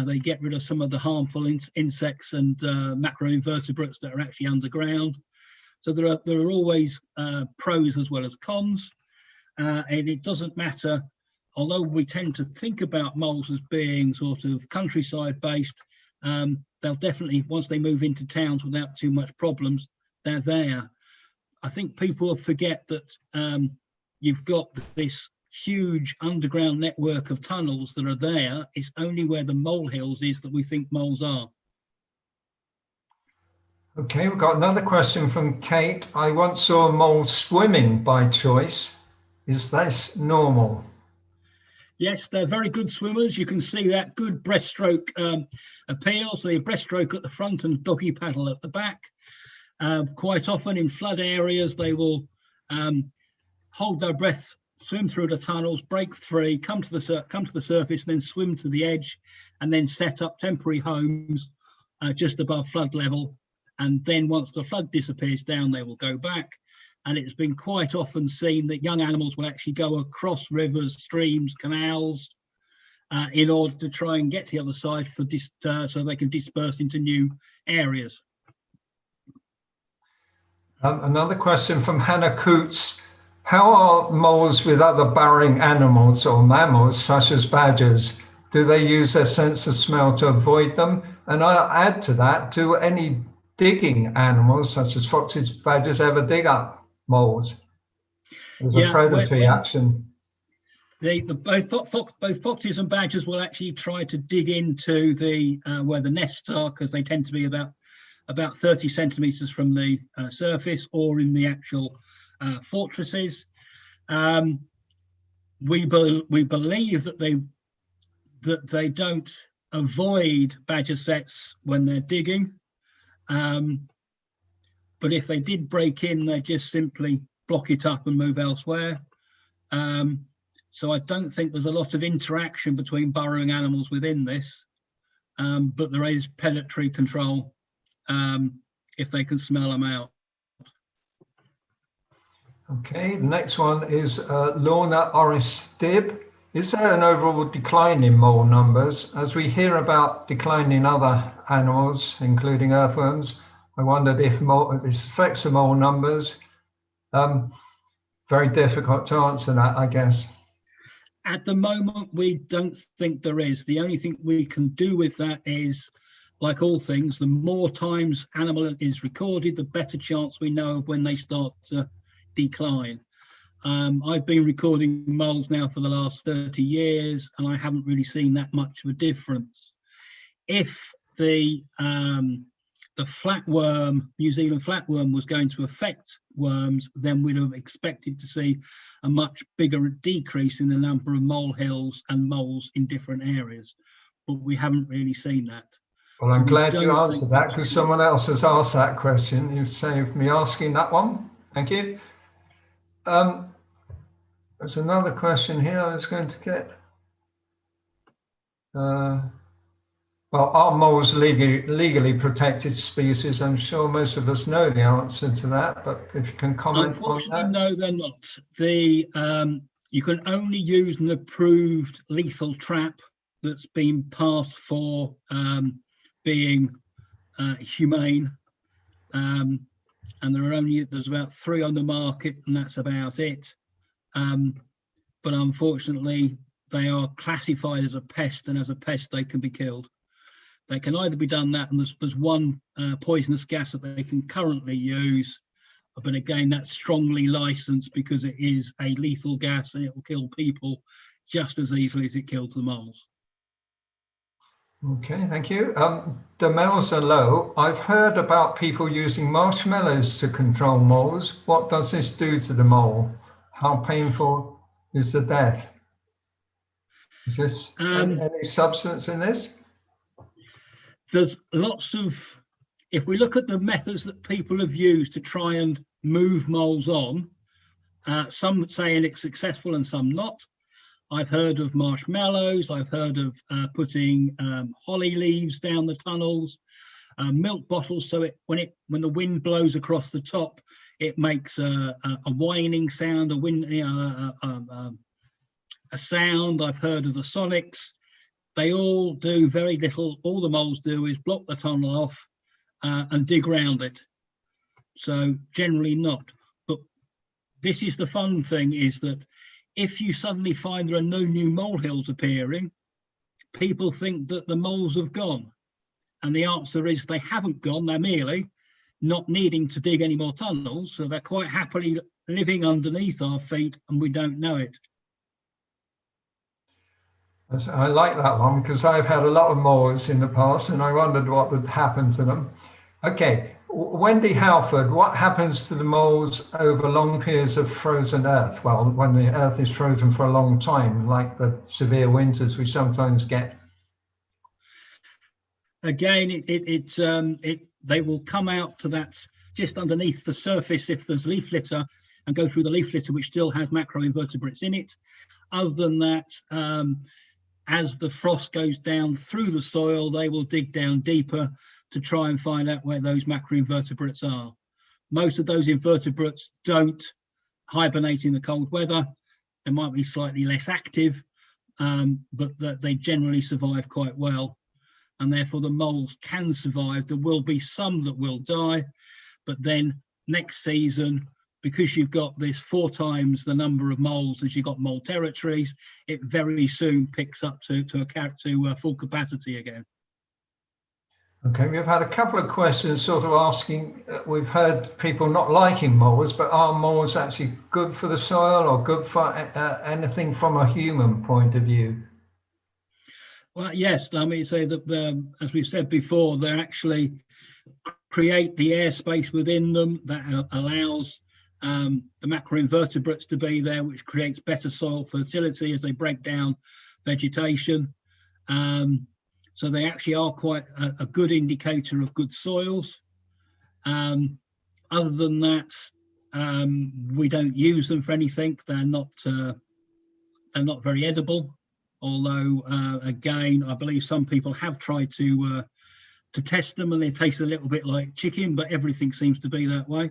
they get rid of some of the harmful insects and macroinvertebrates that are actually underground. So there are always pros as well as cons. And it doesn't matter, although we tend to think about moles as being sort of countryside based, they'll definitely, once they move into towns without too much problems, they're there. I think people forget that you've got this huge underground network of tunnels that are there. It's only where the mole hills is that we think moles are. Okay, we've got another question from Kate. I once saw a mole swimming by choice. Is this normal? Yes, they're very good swimmers. You can see that good breaststroke appeal. So your breaststroke at the front and doggy paddle at the back. Quite often in flood areas, they will hold their breath, swim through the tunnels, break free, come to the surface, and then swim to the edge, and then set up temporary homes just above flood level. And then once the flood disappears down, they will go back. And it's been quite often seen that young animals will actually go across rivers, streams, canals, in order to try and get to the other side for so they can disperse into new areas. Another question from Hannah Coots. How are moles with other burrowing animals or mammals, such as badgers? Do they use their sense of smell to avoid them? And I'll add to that, do any digging animals, such as foxes, badgers, ever dig up moles? There's a predatory action. Both foxes and badgers will actually try to dig into the where the nests are, because they tend to be about 30 centimeters from the surface or in the actual fortresses. We believe that they don't avoid badger sets when they're digging, but if they did break in, they just simply block it up and move elsewhere. So I don't think there's a lot of interaction between burrowing animals within this, but there is predatory control if they can smell them out. Okay, the next one is Lorna Oris Dib. Is there an overall decline in mole numbers? As we hear about decline in other animals, including earthworms, I wondered if this affects the mole numbers. Very difficult to answer that, I guess. At the moment, we don't think there is. The only thing we can do with that is, like all things, the more times animal is recorded, the better chance we know of when they start to decline. I've been recording moles now for the last 30 years, and I haven't really seen that much of a difference. If the flatworm, New Zealand flatworm, was going to affect worms, then we'd have expected to see a much bigger decrease in the number of molehills and moles in different areas, but we haven't really seen that. Well, I'm glad you answered that, because someone else has asked that question. You've saved me asking that one. Thank you. There's another question here I was going to get. Well, are moles legally protected species? I'm sure most of us know the answer to that, but if you can comment on that. Unfortunately, no, they're not. You can only use an approved lethal trap that's been passed for being humane, and there's about 3 on the market, and that's about it. But unfortunately, they are classified as a pest, and as a pest, they can be killed. They can either be done that, and there's one poisonous gas that they can currently use, but again, that's strongly licensed because it is a lethal gas and it will kill people just as easily as it kills the moles. Okay, thank you. The males are low. I've heard about people using marshmallows to control moles. What does this do to the mole? How painful is the death? Is this any substance in this? There's lots of, if we look at the methods that people have used to try and move moles on, some saying it's successful and some not. I've heard of marshmallows. I've heard of putting holly leaves down the tunnels, milk bottles, so when the wind blows across the top, it makes a whining sound, a sound. I've heard of the sonics. They all do very little. All the moles do is block the tunnel off and dig around it. So generally not. But this is the fun thing, is that if you suddenly find there are no new molehills appearing, people think that the moles have gone. And the answer is they haven't gone. They're merely not needing to dig any more tunnels. So they're quite happily living underneath our feet and we don't know it. I like that one, because I've had a lot of moles in the past and I wondered what would happen to them. Okay, Wendy Halford, what happens to the moles over long periods of frozen earth? Well, when the earth is frozen for a long time, like the severe winters we sometimes get. Again, they will come out to that just underneath the surface if there's leaf litter, and go through the leaf litter, which still has macroinvertebrates in it. Other than that, as the frost goes down through the soil, they will dig down deeper to try and find out where those macroinvertebrates are. Most of those invertebrates don't hibernate in the cold weather. They might be slightly less active, but they generally survive quite well. And therefore the moles can survive. There will be some that will die, but then next season, because you've got this 4 times the number of moles as you've got mole territories, it very soon picks up to full capacity again. Okay, we've had a couple of questions sort of asking, we've heard people not liking moles, but are moles actually good for the soil or good for anything from a human point of view? Well, yes, I mean, say that as we've said before, they actually create the airspace within them that allows the macroinvertebrates to be there, which creates better soil fertility as they break down vegetation. So they actually are quite a good indicator of good soils. Other than that, we don't use them for anything. They're not very edible. Although, again, I believe some people have tried to test them, and they taste a little bit like chicken, but everything seems to be that way.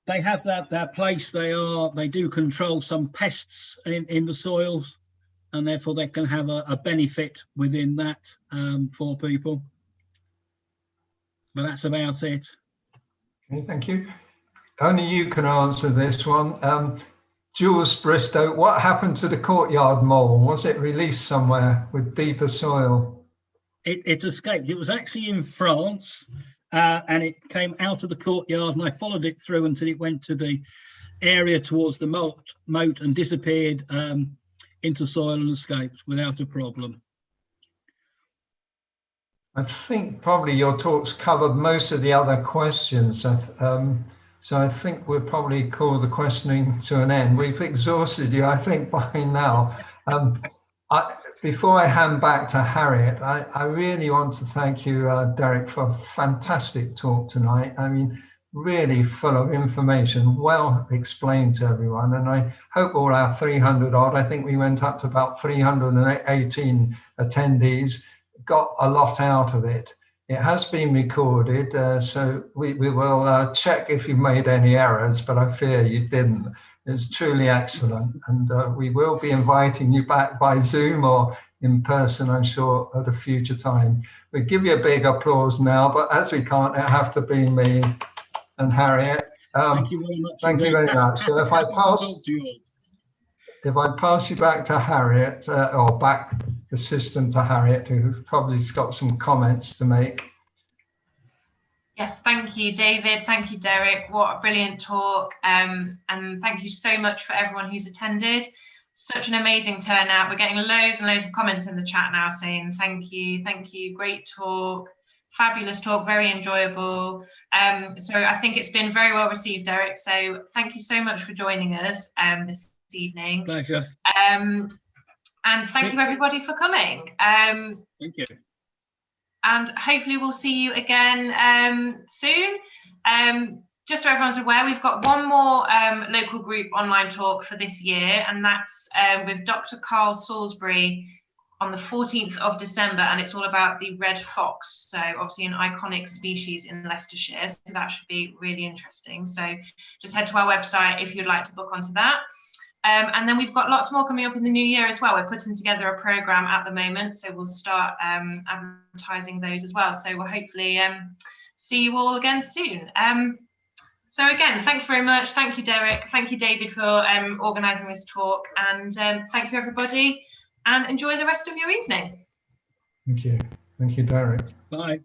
They have that place. They do control some pests in the soils, and therefore they can have a benefit within that for people. But that's about it. Okay, thank you. Only you can answer this one. Jules Bristow, what happened to the courtyard mole? Was it released somewhere with deeper soil? It escaped. It was actually in France, and it came out of the courtyard, and I followed it through until it went to the area towards the moat and disappeared into soil and escaped without a problem. I think probably your talks covered most of the other questions. So I think we'll probably call the questioning to an end. We've exhausted you, I think, by now. Before I hand back to Harriet, I really want to thank you, Derek, for a fantastic talk tonight. I mean, really full of information, well explained to everyone. And I hope all our 300 odd, I think we went up to about 318 attendees, got a lot out of it. It has been recorded, so we will check if you made any errors, but I fear you didn't. It was truly excellent, and we will be inviting you back by Zoom or in person, I'm sure, at a future time. We give you a big applause now, but as we can't, it have to be me and Harriet. Thank you very much. Thank you very much. So if I pass you back to Harriet, or back the system to Harriet, who probably's got some comments to make. Yes, thank you, David. Thank you, Derek. What a brilliant talk. And thank you so much for everyone who's attended. Such an amazing turnout. We're getting loads and loads of comments in the chat now saying thank you, great talk, fabulous talk, very enjoyable. So I think it's been very well received, Derek. So thank you so much for joining us this evening. Pleasure. And thank you everybody for coming. Thank you. And hopefully we'll see you again soon. Just so everyone's aware, we've got one more local group online talk for this year, and that's with Dr. Carl Salisbury on the 14th of December, and it's all about the red fox. So obviously an iconic species in Leicestershire, so that should be really interesting. So just head to our website if you'd like to book onto that. And then we've got lots more coming up in the new year as well. We're putting together a program at the moment, so we'll start advertising those as well. So we'll hopefully see you all again soon. So again, thank you very much. Thank you, Derek. Thank you, David, for organising this talk. And thank you, everybody. And enjoy the rest of your evening. Thank you. Thank you, Derek. Bye.